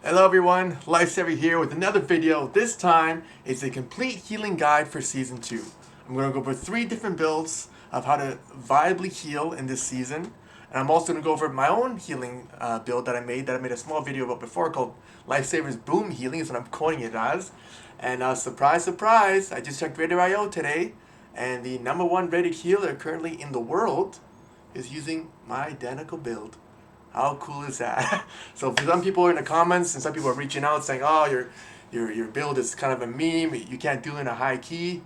Hello everyone, Lifesaver here with another video. This time it's a complete healing guide for Season 2. I'm going to go over 3 different builds of how to viably heal in this season. And I'm also going to go over my own healing build that I made a small video about before called Lifesavers Boomhealing is what I'm calling it as. And surprise, surprise, I just checked Raider.io today and the #1 rated healer currently in the world is using my identical build. How cool is that? So for some people in the comments and some people are reaching out saying, oh, your build is kind of a meme, you can't do it in a high key.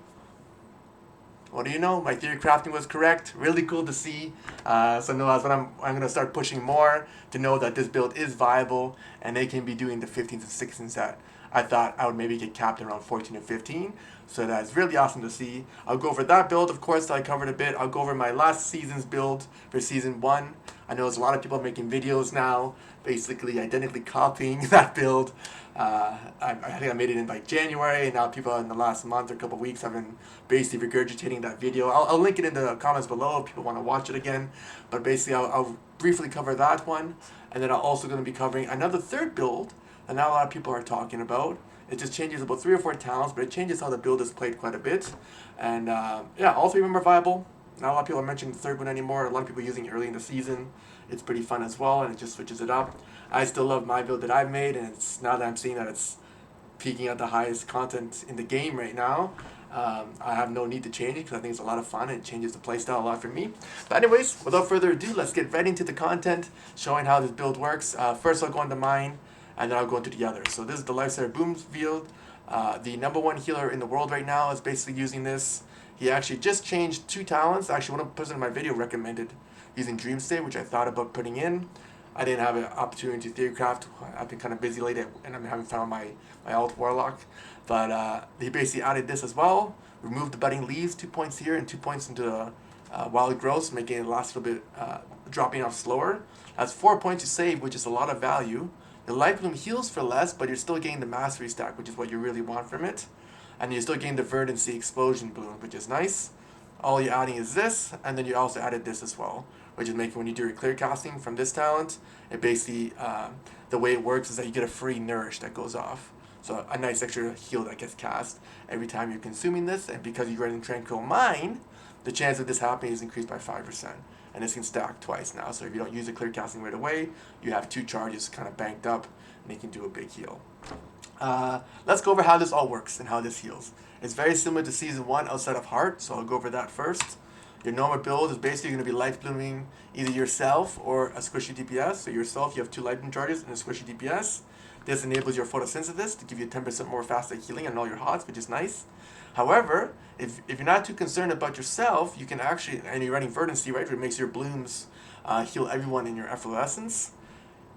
What do you know? My theory crafting was correct. Really cool to see. So no, that's what I'm going to start pushing more to know that this build is viable and they can be doing the 15s and 16s that I thought I would maybe get capped around 14 or 15. So that's really awesome to see. I'll go over that build, of course, that I covered a bit. I'll go over my last season's build for Season 1. I know there's a lot of people making videos now, basically identically copying that build. I think I made it in like January, and now people in the last month or couple of weeks have been basically regurgitating that video. I'll link it in the comments below if people want to watch it again. But basically, I'll briefly cover that one, and then I'm also going to be covering another third build that not a lot of people are talking about. It just changes about 3 or 4 talents, but it changes how the build is played quite a bit. And yeah, all 3 of them are viable. Not a lot of people are mentioning the third one anymore. A lot of people are using it early in the season. It's pretty fun as well, and it just switches it up. I still love my build that I've made, and it's now that I'm seeing that it's peaking at the highest content in the game right now, I have no need to change it because I think it's a lot of fun and it changes the playstyle a lot for me. But anyways, without further ado, let's get right into the content, showing how this build works. First, I'll go into mine, and then I'll go into the others. So this is the Lifesaver Boom's build. The #1 healer in the world right now is basically using this. He actually just changed 2 talents. Actually, one person in my video recommended using Dream State, which I thought about putting in. I didn't have an opportunity to theorycraft. I've been kind of busy lately, and I haven't found my alt warlock. But he basically added this as well. Removed the budding leaves, 2 points here and 2 points into the wild growth, making it last a little bit, dropping off slower. That's 4 points to save, which is a lot of value. The light bloom heals for less, but you're still getting the mastery stack, which is what you really want from it. And you're still getting the verdancy explosion bloom, which is nice. All you're adding is this, and then you also added this as well, which is making when you do your clear casting from this talent, it basically, the way it works is that you get a free nourish that goes off. So a nice extra heal that gets cast every time you're consuming this, and because you're running Tranquil Mind, the chance of this happening is increased by 5%. And this can stack twice now, so if you don't use the clear casting right away, you have 2 charges kind of banked up, and you can do a big heal. Let's go over how this all works and how this heals. It's very similar to Season 1 outside of Heart, so I'll go over that first. Your normal build is basically going to be life blooming either yourself or a squishy DPS. So yourself, you have 2 life bloom charges and a squishy DPS. This enables your photosynthesis to give you 10% more faster healing on all your hots, which is nice. However, if you're not too concerned about yourself, you can actually, and you're running verdancy, right, which makes your blooms heal everyone in your efflorescence.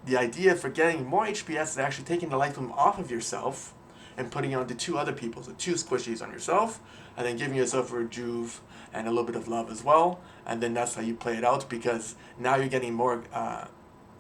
The idea for getting more HPS is actually taking the life bloom off of yourself and putting it onto 2 other people, so 2 squishies on yourself, and then giving yourself a rejuve and a little bit of love as well. And then that's how you play it out, because now you're getting more,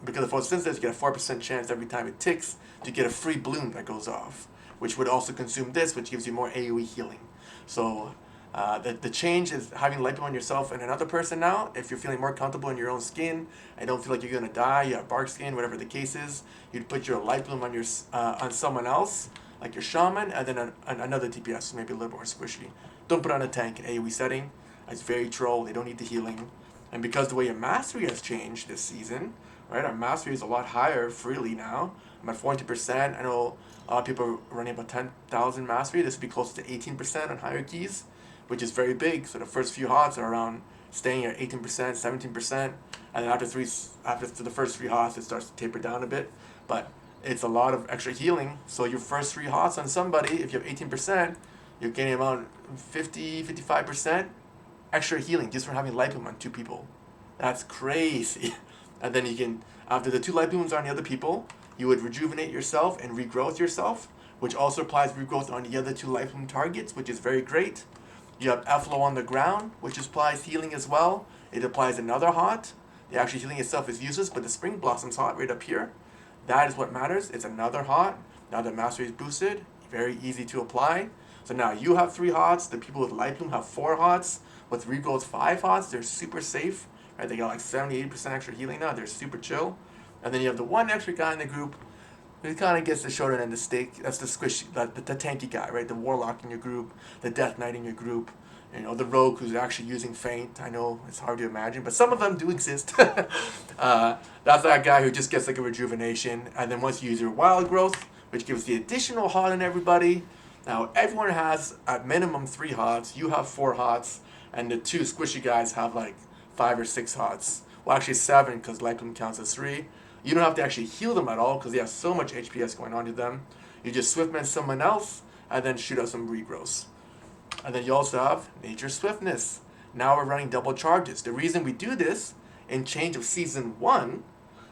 because of photosynthesis, you get a 4% chance every time it ticks to get a free bloom that goes off, which would also consume this, which gives you more AoE healing. So the change is having light bloom on yourself and another person now. If you're feeling more comfortable in your own skin and don't feel like you're going to die, you have bark skin, whatever the case is, you'd put your light bloom on your on someone else, like your shaman, and then another DPS, maybe a little more squishy. Don't put on a tank in AoE setting. It's very troll. They don't need the healing. And because the way your mastery has changed this season, right, our mastery is a lot higher freely now. I'm at 40%. I know a lot of people are running about 10,000 mastery. This would be closer to 18% on higher keys, which is very big. So the first few hots are around staying at 18%, 17%, and then after the first 3 hots, it starts to taper down a bit. But it's a lot of extra healing. So your first 3 hots on somebody, if you have 18%, you're getting about 55% extra healing just from having light bloom on 2 people. That's crazy. And then you can, after the 2 light blooms on the other people, you would rejuvenate yourself and regrowth yourself, which also applies regrowth on the other 2 light bloom targets, which is very great. You have Efflow on the ground, which applies healing as well. It applies another hot. The actual healing itself is useless, but the Spring Blossoms hot right up here, that is what matters. It's another hot. Now the mastery is boosted. Very easy to apply. So now you have 3 hots. The people with light bloom have 4 hots. With regrowth 5 hots, they're super safe. Right? They got like 70-80% extra healing now. They're super chill. And then you have the 1 extra guy in the group He kind of gets the short end of the stick. That's the squishy, the tanky guy, right? The warlock in your group, the death knight in your group, you know, the rogue who's actually using feint. I know it's hard to imagine, but some of them do exist. That's that guy who just gets like a rejuvenation, and then once you use your wild growth, which gives the additional hot on everybody. Now everyone has at minimum 3 hots. You have 4 hots, and the 2 squishy guys have like 5 or 6 hots. Well, actually 7 because Light Bloom counts as 3. You don't have to actually heal them at all because they have so much HPS going on to them. You just Swiftman someone else and then shoot out some regrowths. And then you also have Nature Swiftness. Now we're running double charges. The reason we do this in change of Season 1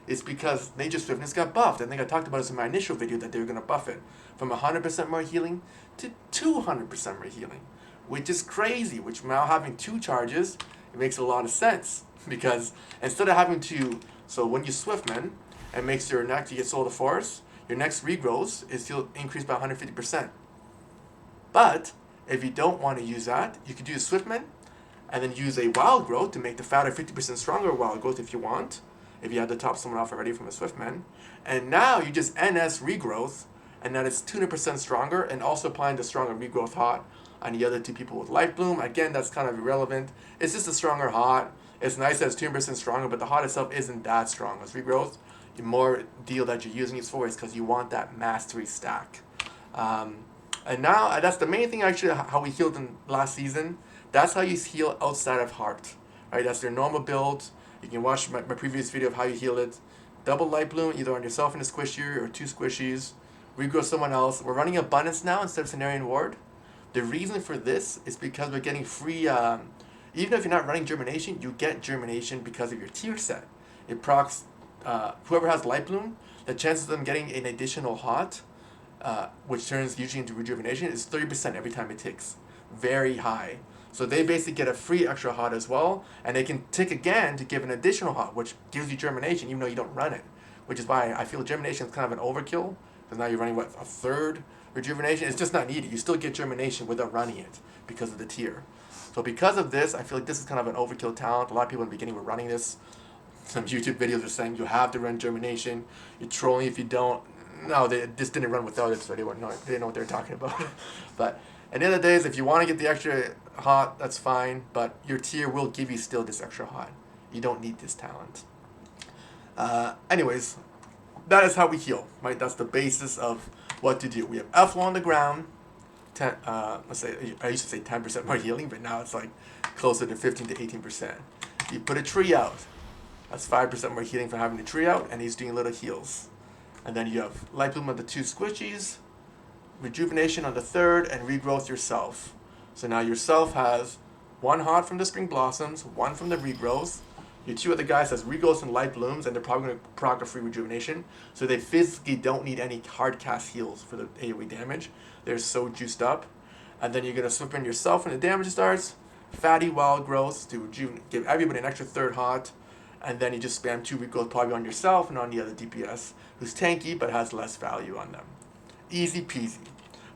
is because Nature Swiftness got buffed. I think I talked about this in my initial video that they were going to buff it from 100% more healing to 200% more healing, which is crazy, which now having 2 charges, it makes a lot of sense. Because instead of having to, so when you Swiftman, it makes your next, you get Soul of the Forest, your next regrowth is still increased by 150%. But if you don't want to use that, you could do a Swiftman and then use a wild growth to make the fatter 50% stronger wild growth if you want, if you had to top someone off already from a Swiftman. And now you just NS regrowth, and then it's 200% stronger, and also applying the stronger regrowth hot on the other 2 people with Light Bloom. Again, that's kind of irrelevant. It's just a stronger hot. It's nice that it's 200% stronger, but the hot itself isn't that strong. As regrowth, the more deal that you're using it for is because you want that mastery stack. And now, that's the main thing actually, how we healed in last season. That's how you heal outside of heart. Right? That's your normal build. You can watch my previous video of how you heal it. Double Light Bloom, either on yourself in a squishy or 2 squishies. Regrow someone else. We're running Abundance now instead of Cenarian Ward. The reason for this is because we're getting free, even if you're not running Germination, you get Germination because of your tier set. It procs, whoever has Light Bloom, the chances of them getting an additional hot, which turns usually into Rejuvenation, is 30% every time it ticks. Very high. So they basically get a free extra hot as well, and they can tick again to give an additional hot, which gives you Germination even though you don't run it. Which is why I feel Germination is kind of an overkill, because now you're running, what, a third Rejuvenation? It's just not needed. You still get Germination without running it because of the tier. So because of this, I feel like this is kind of an overkill talent. A lot of people in the beginning were running this. Some YouTube videos are saying you have to run Germination. You're trolling if you don't. No, they just didn't run without it, so they didn't know what they were talking about. But at the end of the day, if you want to get the extra hot, that's fine. But your tier will give you still this extra hot. You don't need this talent. Anyways, that is how we heal, right? That's the basis of what to do. We have F on the ground. Let's say, I used to say 10% more healing, but now it's like closer to 15 to 18%. You put a tree out. That's 5% more healing for having the tree out, and he's doing little heals. And then you have Light Bloom on the 2 squishies, Rejuvenation on the 3rd, and regrowth yourself. So now yourself has 1 hot from the Spring Blossoms, 1 from the regrowth. Your 2 other guys has regrowths and Light Blooms, and they're probably going to proc a free Rejuvenation. So they physically don't need any hard cast heals for the AoE damage. They're so juiced up. And then you're going to swip in yourself when the damage starts. Fatty Wild Growth to give everybody an extra 3rd hot. And then you just spam 2 regrowth probably on yourself and on the other DPS, who's tanky but has less value on them. Easy peasy.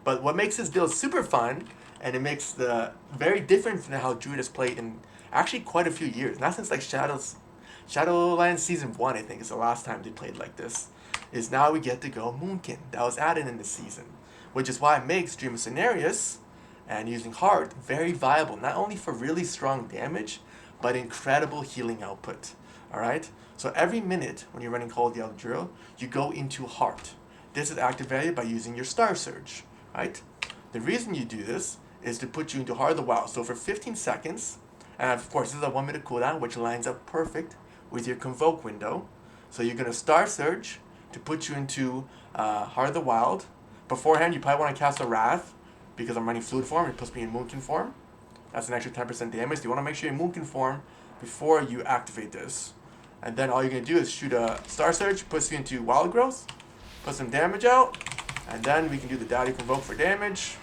But what makes this build super fun, and it makes the very different from how Druid has played in actually quite a few years. Not since like Shadowlands Season 1, I think, is the last time they played like this. Is now we get to go Boomkin. That was added in this season. Which is why it makes Dream of Cenarius and using Heart very viable. Not only for really strong damage, but incredible healing output. Alright? So every minute when you're running Call of the Elder Druid, you go into Heart. This is activated by using your Star Surge. Right? The reason you do this is to put you into Heart of the Wild. So for 15 seconds, and of course this is a 1 minute cooldown, which lines up perfect with your Convolk window. So you're going to Star Surge to put you into Heart of the Wild. Beforehand, you probably want to cast a Wrath, because I'm running Fluid form, it puts me in Boomkin form. That's an extra 10% damage. You want to make sure you're in Boomkin form before you activate this. And then all you're going to do is shoot a Star Surge, puts you into Wild Growth, put some damage out, and then we can do the Daddy Convoke for damage.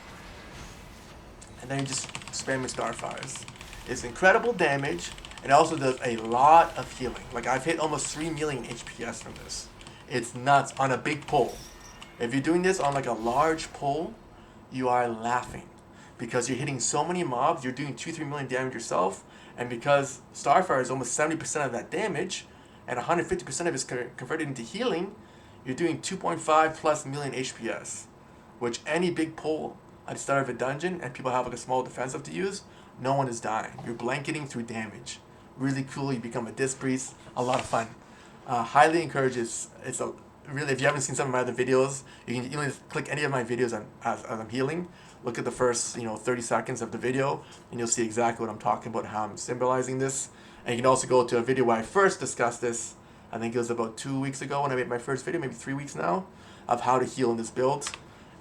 And then you just spam your Starfires. It's incredible damage, and it also does a lot of healing. Like, I've hit almost 3 million HPS from this. It's nuts on a big pull. If you're doing this on like a large pull, you are laughing. Because you're hitting so many mobs, you're doing 2-3 million damage yourself, and because Starfire is almost 70% of that damage, and 150% of it is converted into healing, you're doing 2.5 plus million HPS, which any big pull at the start of a dungeon and people have like a small defensive to use, no one is dying. You're blanketing through damage. Really cool. You become a disc priest. A lot of fun. Highly encourage it's a really, if you haven't seen some of my other videos, you can even click any of my videos as I'm healing. Look at the first 30 seconds of the video and you'll see exactly what I'm talking about, how I'm symbolizing this. And you can also go to a video where I first discussed this. I think it was about 2 weeks ago when I made my first video, maybe 3 weeks now, of how to heal in this build.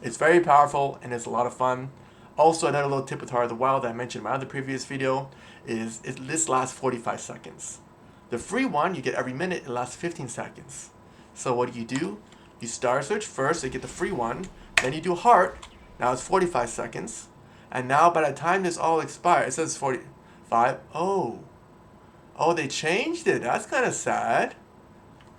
It's very powerful and it's a lot of fun. Also, another little tip with Heart of the Wild that I mentioned in my other previous video is this lasts 45 seconds. The free one you get every minute, it lasts 15 seconds. So what do? You star search first, so you get the free one, then you do Heart, now it's 45 seconds, and now by the time this all expires, it says 45, oh, they changed it, that's kind of sad.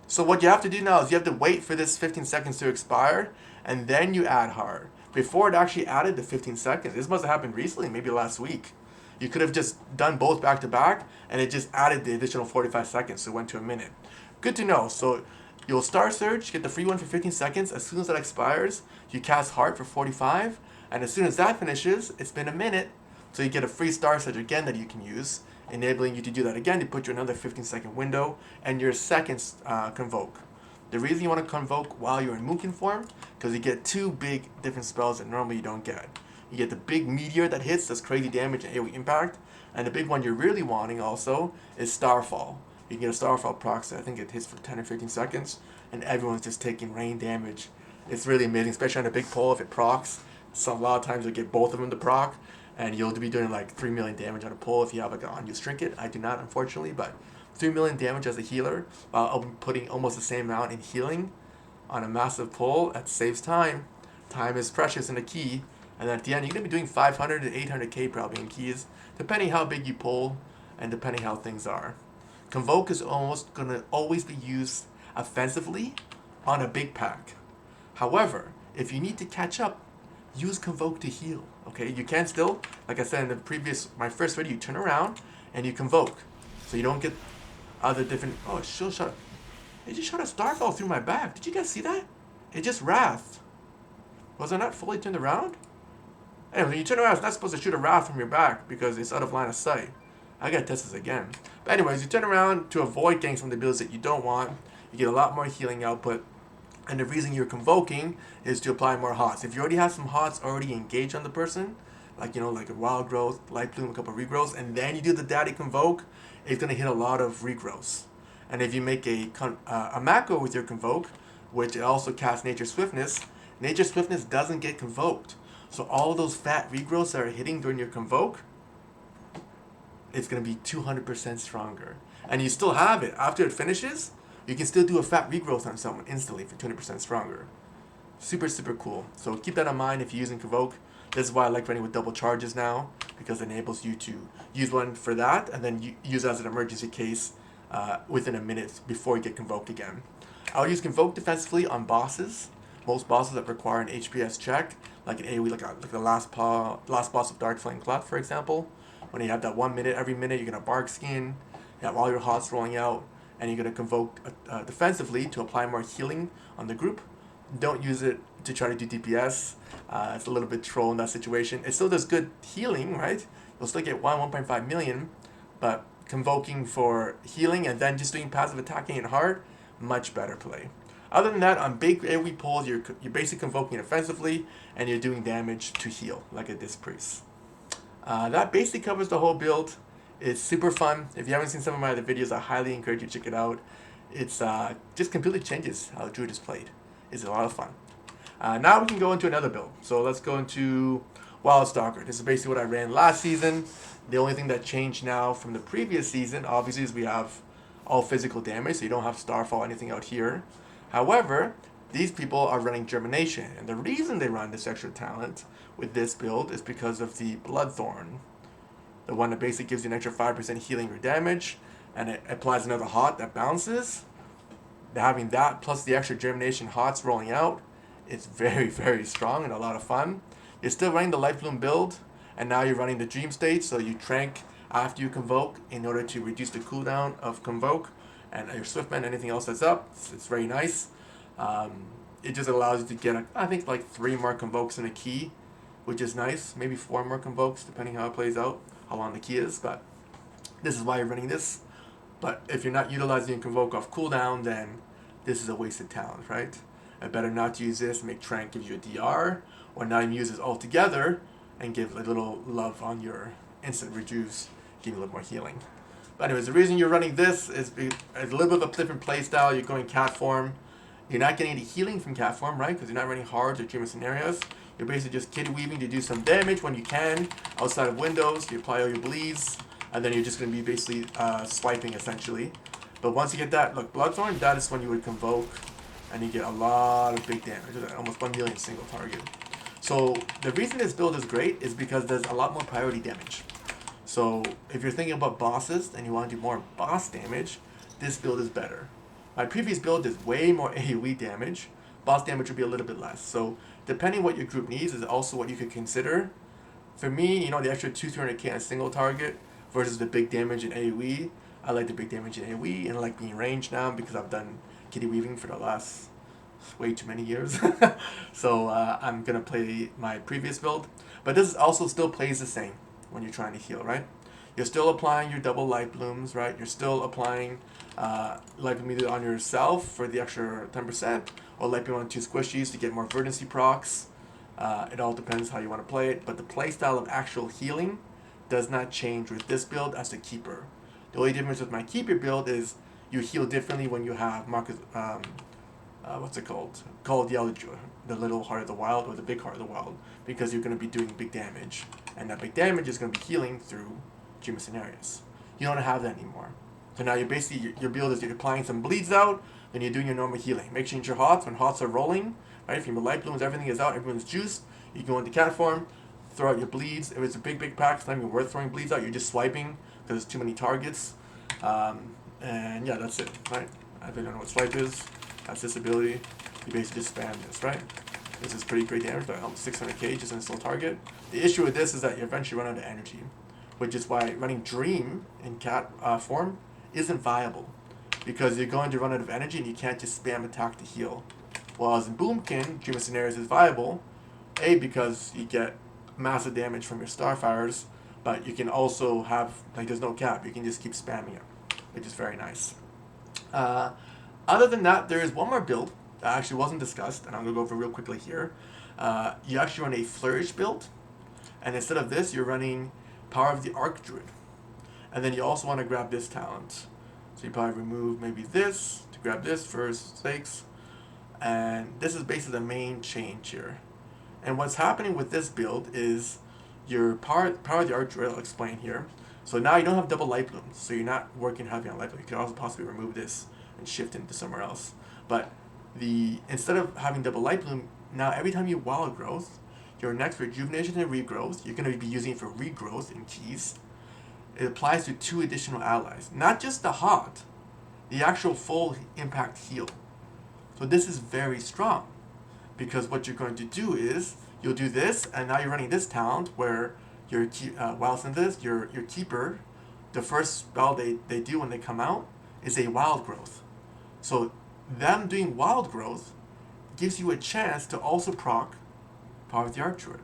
So what you have to do now is you have to wait for this 15 seconds to expire, and then you add Heart. Before it actually added the 15 seconds, this must have happened recently, maybe last week. You could have just done both back to back, and it just added the additional 45 seconds, so it went to a minute. Good to know. So you'll star search, get the free one for 15 seconds. As soon as that expires, you cast Heart for 45, and as soon as that finishes, it's been a minute, so you get a free star search again that you can use, enabling you to do that again to put you another 15-second window, and your second Convolk. The reason you want to Convolk while you're in boomkin form, because you get two big different spells that normally you don't get. You get the big meteor that hits, does crazy damage and AoE impact, and the big one you're really wanting also is Starfall. You can get a Starfall proxy, I think it hits for 10 or 15 seconds, and everyone's just taking rain damage. It's really amazing, especially on a big pull if it procs. So a lot of times you'll get both of them to proc, and you'll be doing like 3 million damage on a pull if you have like an unused trinket. I do not, unfortunately, but 3 million damage as a healer while putting almost the same amount in healing on a massive pull, that saves time. Time is precious in a key, and at the end you're going to be doing 500 to 800k probably in keys, depending how big you pull and depending how things are. Convolk is almost going to always be used offensively on a big pack. However, if you need to catch up, use Convolk to heal. Okay, you can still, like I said in my first video, you turn around and you Convolk, so you don't get other different. Oh, it still shot. It just shot a Starfall through my back. Did you guys see that? It just wrath. Was I not fully turned around? Anyway, when you turn around, it's not supposed to shoot a wrath from your back because it's out of line of sight. I gotta test this again. But anyways, you turn around to avoid getting some of the builds that you don't want. You get a lot more healing output. And the reason you're Convoking is to apply more HOTS. If you already have some HOTS already engaged on the person, like like a Wild Growth, Light Bloom, a couple of regrowths, and then you do the Daddy Convoke, it's gonna hit a lot of regrowths. And if you make a macro with your Convoke, which also casts Nature Swiftness, Nature Swiftness doesn't get Convoked. So all those fat regrowths that are hitting during your Convoke, it's going to be 200% stronger. And you still have it. After it finishes, you can still do a fat regrowth on someone instantly for 200% stronger. Super, super cool. So keep that in mind if you're using Convoke. This is why I like running with double charges now, because it enables you to use one for that and then use it as an emergency case within a minute before you get Convoked again. I would use Convoke defensively on bosses. Most bosses that require an HPS check, like an AoE, like the last boss of Dark Flame Clef, for example. When you have that 1 minute, every minute you're going to Bark Skin, you have all your HOTS rolling out, and you're going to Convoke defensively to apply more healing on the group. Don't use it to try to do DPS. It's a little bit troll in that situation. It still does good healing, right? You'll still get 1.5 million, but Convoking for healing and then just doing passive attacking and hard, much better play. Other than that, on big AoE pulls, you're basically Convoking offensively, and you're doing damage to heal, like a Disc Priest. That basically covers the whole build. It's super fun. If you haven't seen some of my other videos, I highly encourage you to check it out. It's just completely changes how Druid is played. It's a lot of fun. Now we can go into another build. So let's go into Wildstalker. This is basically what I ran last season. The only thing that changed now from the previous season, obviously, is we have all physical damage, so you don't have Starfall or anything out here. However, these people are running Germination, and the reason they run this extra talent with this build is because of the Bloodthorn. The one that basically gives you an extra 5% healing or damage, and it applies another HOT that bounces. Having that plus the extra Germination HOTS rolling out, it's very, very strong and a lot of fun. You're still running the Life Bloom build, and now you're running the Dream State, so you trank after you Convoke in order to reduce the cooldown of Convoke and your Swiftman, anything else that's up. It's very nice. It just allows you to get, I think, like 3 more Convokes in a key, which is nice. Maybe 4 more Convokes, depending how it plays out, how long the key is. But this is why you're running this. But if you're not utilizing Convoke off cooldown, then this is a wasted talent, right? I better not use this, make Trank give you a DR, or not even use this altogether and give a little love on your instant reduce, give you a little more healing. But anyways, the reason you're running this is a little bit of a different play style. You're going cat form. You're not getting any healing from cat form, right? Because you're not running hards or dreamer scenarios. You're basically just kid weaving to do some damage when you can outside of windows. You apply all your bleeds, and then you're just going to be basically swiping essentially. But once you get that, look, Bloodthorn, that is when you would Convoke, and you get a lot of big damage, almost 1 million single target. So the reason this build is great is because there's a lot more priority damage. So if you're thinking about bosses and you want to do more boss damage, this build is better. My previous build is way more AoE damage. Boss damage would be a little bit less. So depending what your group needs is also what you could consider. For me, you know, the extra 200k on a single target versus the big damage in AoE. I like the big damage in AoE and I like being ranged now because I've done kitty weaving for the last way too many years. So I'm going to play my previous build. But this also still plays the same when you're trying to heal, right? You're still applying your double light blooms, right? You're still applying light bloom either on yourself for the extra 10% or light bloom on 2 squishies to get more verdancy procs. It all depends how you want to play it. But the playstyle of actual healing does not change with this build as a keeper. The only difference with my keeper build is you heal differently when you have Marcus, what's it called? Called the little Heart of the Wild or the big Heart of the Wild, because you're going to be doing big damage. And that big damage is going to be healing through dreamer scenarios. You don't have that anymore. So now you're basically, your build is you're applying some bleeds out, then you're doing your normal healing. Make sure your hots, when hots are rolling, right? If your light blooms, everything is out, everyone's juiced, you go into cat form, throw out your bleeds. If it's a big pack, it's not even worth throwing bleeds out, you're just swiping because there's too many targets. And yeah, that's it, right? I don't know what swipe is. That's this ability. You basically just spam this, right? This is pretty great damage, but almost 600k just on a single target. The issue with this is that you eventually run out of energy, which is why running Dream in cat form isn't viable, because you're going to run out of energy and you can't just spam attack to heal. Whereas in Boomkin, Dreamer Scenarios is viable, A, because you get massive damage from your Starfires, but you can also have, like, there's no cap, you can just keep spamming it, which is very nice. Other than that, there is one more build that actually wasn't discussed, and I'm going to go over real quickly here. You actually run a Flourish build, and instead of this, you're running Power of the Archdruid. And then you also want to grab this talent. So you probably remove maybe this to grab this for stakes. And this is basically the main change here. And what's happening with this build is your Power of the Archdruid, I'll explain here. So now you don't have double light blooms, so you're not working heavy on light bloom. You could also possibly remove this and shift into somewhere else. But instead of having double light bloom, now every time you wild growth, your next rejuvenation and regrowth, you're going to be using it for regrowth in keys. It applies to 2 additional allies. Not just the hot, the actual full impact heal. So this is very strong, because what you're going to do is you'll do this, and now you're running this talent where your whilst in this, your keeper, the first spell they do when they come out is a wild growth. So them doing wild growth gives you a chance to also proc Power of the Archdruid.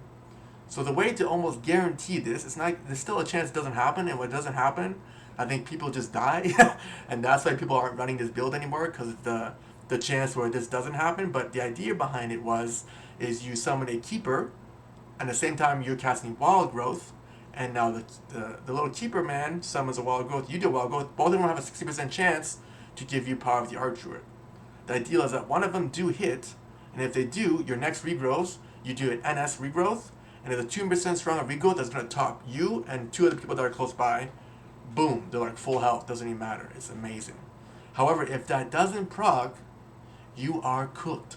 So the way to almost guarantee this, it's not, there's still a chance it doesn't happen, and when it doesn't happen, I think people just die, and that's why people aren't running this build anymore, because the chance where this doesn't happen. But the idea behind it is you summon a keeper, and at the same time you're casting wild growth, and now the little keeper man summons a wild growth, you do wild growth, both of them have a 60% chance to give you Power of the Archdruid. The idea is that one of them do hit, and if they do, your next regrowth, you do an NS regrowth, and if the 2% stronger regrowth that's going to top you and 2 other people that are close by, boom, they're like full health, doesn't even matter, it's amazing. However, if that doesn't proc, you are cooked,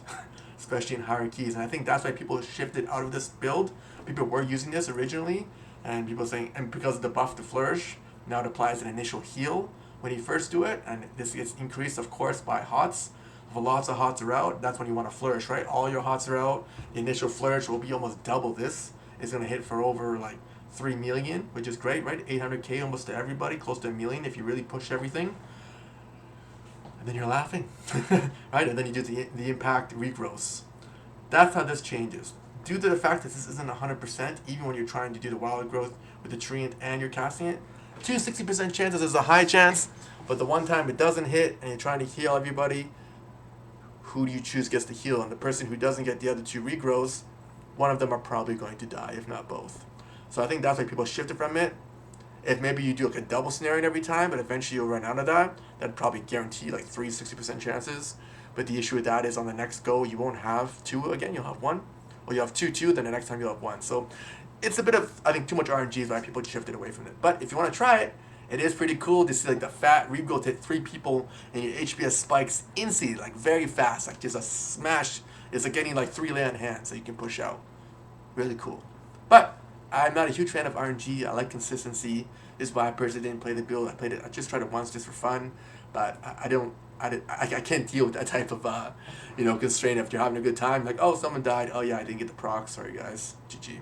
especially in higher keys, and I think that's why people shifted out of this build. People were using this originally, and people saying, and because of the buff to Flourish, now it applies an initial heal when you first do it, and this gets increased, of course, by hots. If lots of hots are out, that's when you want to Flourish, right? All your hots are out. The initial Flourish will be almost double this. It's going to hit for over like 3 million, which is great, right? 800k almost to everybody, close to 1 million if you really push everything. and then you're laughing, right? And then you do the impact regrowths. That's how this changes. Due to the fact that this isn't 100%, even when you're trying to do the wild growth with the treant and you're casting it, 60% chances is a high chance, but the one time it doesn't hit and you're trying to heal everybody, who do you choose gets to heal? And the person who doesn't get the other two regrowths, one of them are probably going to die, if not both. So I think that's why people shifted from it. If maybe you do like a double snaring every time, but eventually you'll run out of that, that'd probably guarantee like 60% chances. But the issue with that is on the next go, you won't have two again, you'll have one. Or you have two, then the next time you'll have one. So it's a bit of, I think, too much RNG is why people shifted away from it. But if you want to try it, it is pretty cool to see like the fat regrowth hit 3 people and your HPS spikes instantly, like very fast, like just a smash. It's like getting like 3 land hands that you can push out. Really cool. But I'm not a huge fan of RNG. I like consistency. This is why I personally didn't play the build. I just tried it once just for fun, but I can't deal with that type of constraint. If you're having a good time, like, oh, someone died, oh yeah, I didn't get the proc, sorry guys, GG.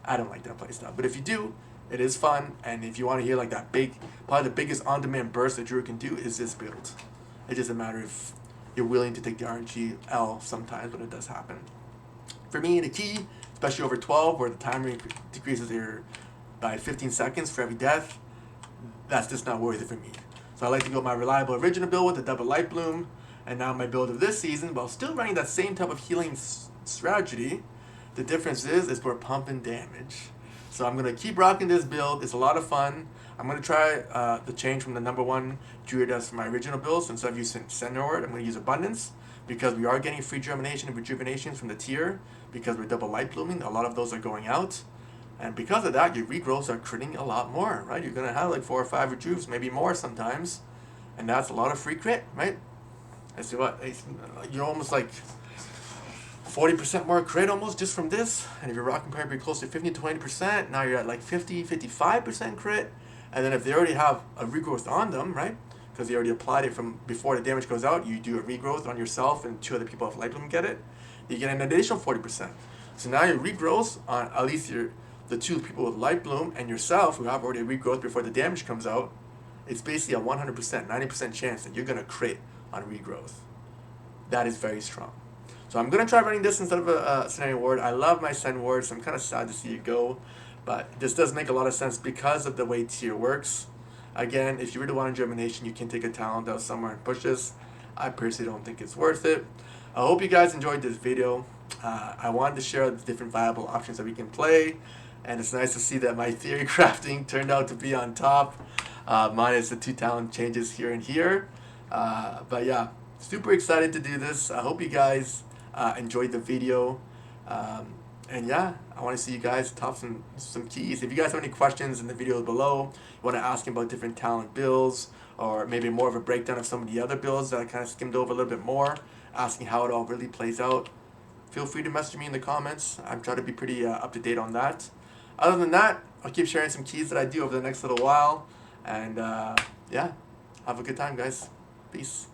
I don't like that playstyle. But if you do, it is fun, and if you want to hear like that probably the biggest on-demand burst that Druid can do is this build. It doesn't matter if you're willing to take the RNG L sometimes when it does happen. For me, the key, especially over 12, where the timer decreases here by 15 seconds for every death, that's just not worth it for me. So I like to go with my reliable original build with the double light bloom, and now my build of this season, while still running that same type of healing strategy, the difference is we're pumping damage. So I'm going to keep rocking this build. It's a lot of fun. I'm going to try the change from the #1 Druid as for my original build. So instead of using Sendward, I'm going to use Abundance, because we are getting free germination and rejuvenations from the tier, because we're double light blooming. A lot of those are going out. And because of that, your regrowths are critting a lot more, right? You're going to have like 4 or 5 rejuves, maybe more sometimes. And that's a lot of free crit, right? I see what, you're almost like 40% more crit almost just from this. And if you're rocking probably close to 50 to 20%, now you're at like 50, 55% crit. And then if they already have a regrowth on them, right? Because they already applied it from before the damage goes out, you do a regrowth on yourself and 2 other people of light bloom get it. You get an additional 40%. So now your regrowths on at least the 2 people with light bloom and yourself who have already a regrowth before the damage comes out, it's basically a 100%, 90% chance that you're going to crit on regrowth. That is very strong. So I'm going to try running this instead of a scenario ward. I love my send ward, so I'm kind of sad to see it go. But this does make a lot of sense because of the way tier works. Again, if you really want a germination, you can take a talent out somewhere and push this. I personally don't think it's worth it. I hope you guys enjoyed this video. I wanted to share the different viable options that we can play. And it's nice to see that my theory crafting turned out to be on top. Minus the 2 talent changes here and here. But yeah, super excited to do this. I hope you guys enjoyed the video. And yeah, I want to see you guys top some keys. If you guys have any questions in the video below, you want to ask about different talent builds, or maybe more of a breakdown of some of the other builds that I kind of skimmed over a little bit more, asking how it all really plays out, feel free to message me in the comments. I'm trying to be pretty up to date on that. Other than that, I'll keep sharing some keys that I do over the next little while. And yeah, have a good time, guys. Peace.